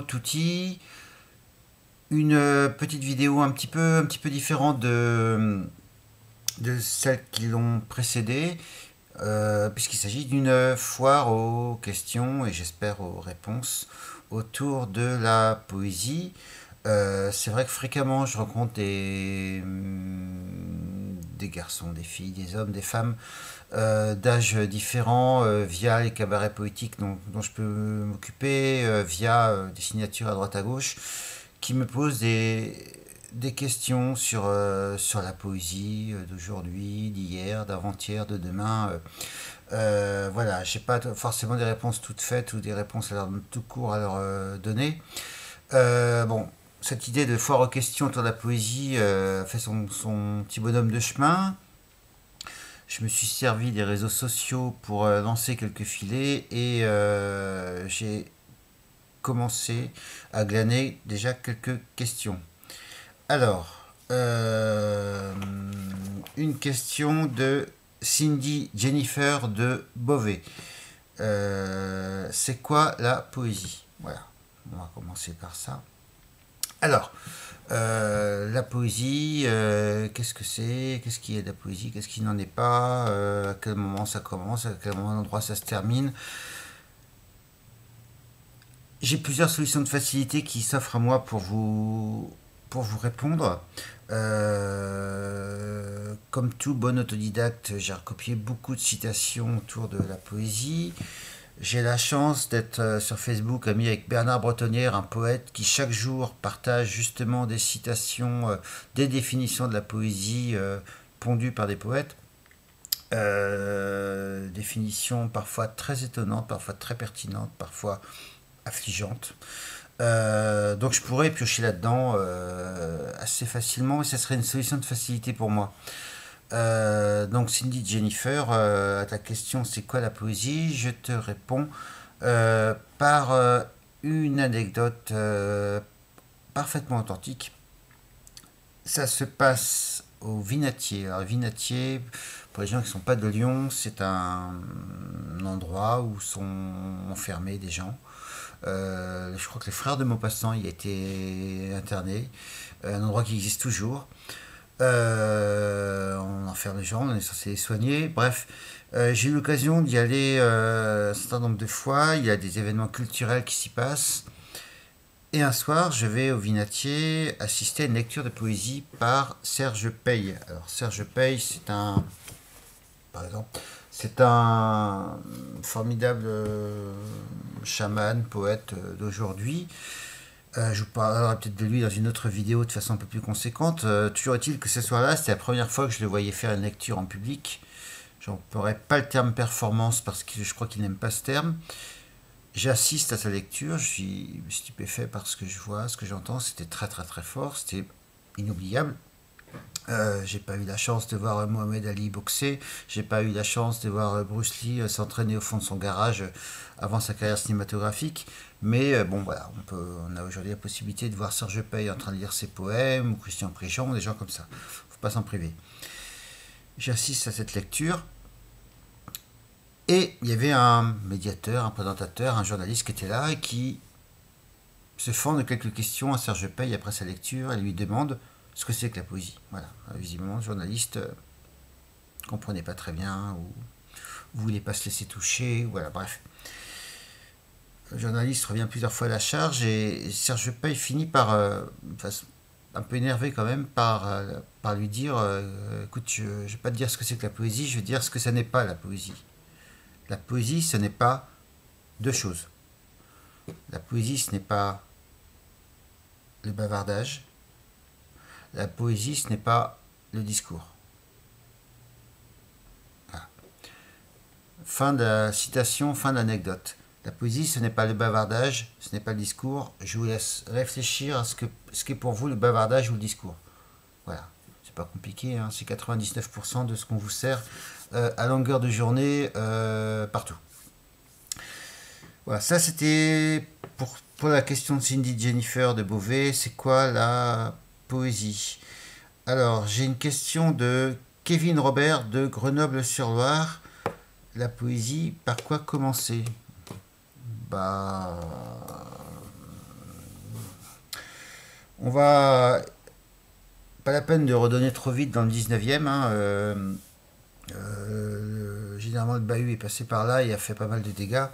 autre outil, une petite vidéo un petit peu différente de celles qui l'ont précédée, puisqu'il s'agit d'une foire aux questions et j'espère aux réponses autour de la poésie. C'est vrai que fréquemment je rencontre des garçons, des filles, des hommes, des femmes d'âges différents via les cabarets poétiques dont je peux m'occuper, via des signatures à droite à gauche, qui me posent des questions sur la poésie d'aujourd'hui, d'hier, d'avant-hier, de demain. Voilà, j'ai pas forcément des réponses toutes faites ou des réponses à leur tout court à leur donner. Bon, cette idée de foire aux questions autour de la poésie fait son petit bonhomme de chemin. Je me suis servi des réseaux sociaux pour lancer quelques filets et j'ai commencé à glaner déjà quelques questions. Alors, une question de Cindy Jennifer de Beauvais. C'est quoi la poésie? Voilà, on va commencer par ça. Alors, la poésie, qu'est-ce que c'est? Qu'est-ce qui est de la poésie? Qu'est-ce qui n'en est pas? À quel moment ça commence? À quel endroit ça se termine? J'ai plusieurs solutions de facilité qui s'offrent à moi pour vous répondre. Comme tout bon autodidacte, j'ai recopié beaucoup de citations autour de la poésie. J'ai la chance d'être sur Facebook ami avec Bernard Bretonnière, un poète qui chaque jour partage justement des citations, des définitions de la poésie pondues par des poètes. Définitions parfois très étonnantes, parfois très pertinentes, parfois affligeantes. Donc je pourrais piocher là-dedans assez facilement et ça serait une solution de facilité pour moi. Donc Cindy Jennifer, à ta question c'est quoi la poésie? Je te réponds par une anecdote parfaitement authentique. Ça se passe au Vinatier. Alors Vinatier, pour les gens qui ne sont pas de Lyon, c'est un endroit où sont enfermés des gens. Je crois que les frères de Maupassant y étaient internés. Un endroit qui existe toujours. On enferme les gens, on est censé les soigner. Bref, j'ai eu l'occasion d'y aller un certain nombre de fois. Il y a des événements culturels qui s'y passent. Et un soir, je vais au Vinatier assister à une lecture de poésie par Serge Pey. Alors Serge Pey, par exemple, c'est un formidable chaman, poète d'aujourd'hui. Je vous parlerai peut-être de lui dans une autre vidéo de façon un peu plus conséquente. Toujours est-il que ce soir-là, c'était la première fois que je le voyais faire une lecture en public. Je n'emploierai pas le terme performance parce que je crois qu'il n'aime pas ce terme. J'assiste à sa lecture, je suis stupéfait par ce que je vois, ce que j'entends. C'était très très très fort, c'était inoubliable. J'ai pas eu la chance de voir Mohamed Ali boxer, j'ai pas eu la chance de voir Bruce Lee s'entraîner au fond de son garage avant sa carrière cinématographique, mais bon voilà, on a aujourd'hui la possibilité de voir Serge Pey en train de lire ses poèmes, ou Christian Préjean, des gens comme ça, faut pas s'en priver. J'assiste à cette lecture, et il y avait un médiateur, un présentateur, un journaliste qui était là, et qui se fend de quelques questions à Serge Pey après sa lecture, et lui demande ce que c'est que la poésie. Voilà, visiblement, le journaliste comprenait pas très bien ou voulait pas se laisser toucher. Voilà, bref. Le journaliste revient plusieurs fois à la charge et Serge Pey finit par, un peu énervé quand même, par lui dire écoute, je ne vais pas te dire ce que c'est que la poésie, je vais te dire ce que ça n'est pas la poésie. La poésie, ce n'est pas deux choses. La poésie, ce n'est pas le bavardage. La poésie, ce n'est pas le discours. Voilà. Fin de la citation, fin de l'anecdote. La poésie, ce n'est pas le bavardage, ce n'est pas le discours. Je vous laisse réfléchir à ce qu'est pour vous le bavardage ou le discours. Voilà. C'est pas compliqué, hein. C'est 99% de ce qu'on vous sert à longueur de journée partout. Voilà, ça c'était pour la question de Cindy Jennifer de Beauvais. C'est quoi la poésie? Alors, j'ai une question de Kevin Robert de Grenoble-sur-Loire. La poésie, par quoi commencer? Bah, On va... Pas la peine de redonner trop vite dans le 19e. Hein, généralement, le bahut est passé par là et a fait pas mal de dégâts.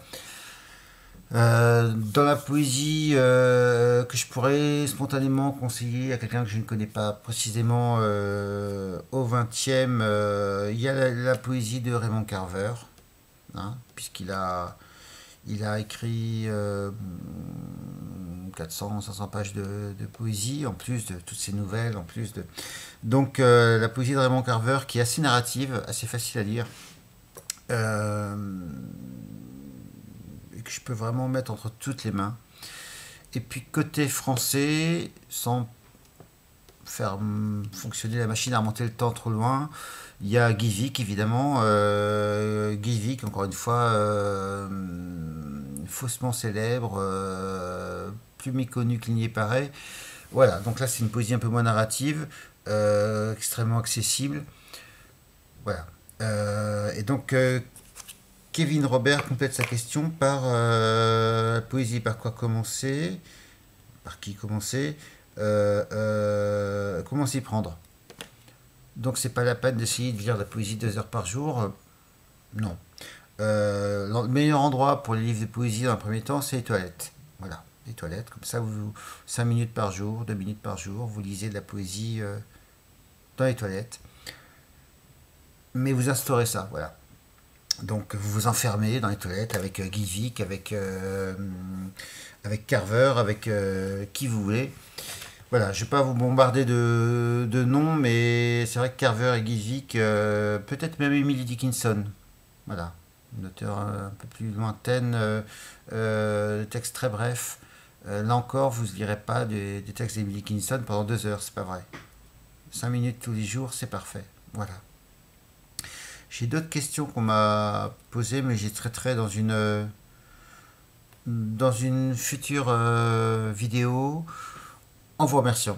Dans la poésie que je pourrais spontanément conseiller à quelqu'un que je ne connais pas précisément au 20e, il y a la poésie de Raymond Carver, hein, il a écrit 400-500 pages de poésie, en plus de toutes ses nouvelles, en plus de... Donc la poésie de Raymond Carver qui est assez narrative, assez facile à lire, euh, et que je peux vraiment mettre entre toutes les mains. Et puis côté français, sans faire fonctionner la machine à remonter le temps trop loin, il y a Guy Vic évidemment. Guy Vic, encore une fois, faussement célèbre, plus méconnu qu'il n'y est paraît. Voilà, donc là c'est une poésie un peu moins narrative, extrêmement accessible. Voilà. Et donc Kevin Robert complète sa question par la poésie, par quoi commencer, par qui commencer, comment s'y prendre. Donc c'est pas la peine d'essayer de lire la poésie 2 heures par jour, non. Le meilleur endroit pour les livres de poésie dans un premier temps, c'est les toilettes. Voilà, les toilettes, comme ça, 5 minutes par jour, 2 minutes par jour, vous lisez de la poésie dans les toilettes. Mais vous instaurez ça, voilà. Donc vous vous enfermez dans les toilettes avec Guy Vic, avec Carver, avec qui vous voulez. Voilà, je ne vais pas vous bombarder de noms, mais c'est vrai que Carver et Guy Vic, peut-être même Emily Dickinson. Voilà, une auteure un peu plus lointaine, des textes très brefs. Là encore, vous ne lirez pas des textes d'Emily Dickinson pendant 2 heures, c'est pas vrai. 5 minutes tous les jours, c'est parfait. Voilà. J'ai d'autres questions qu'on m'a posées, mais j'y traiterai dans une future vidéo en vous remerciant.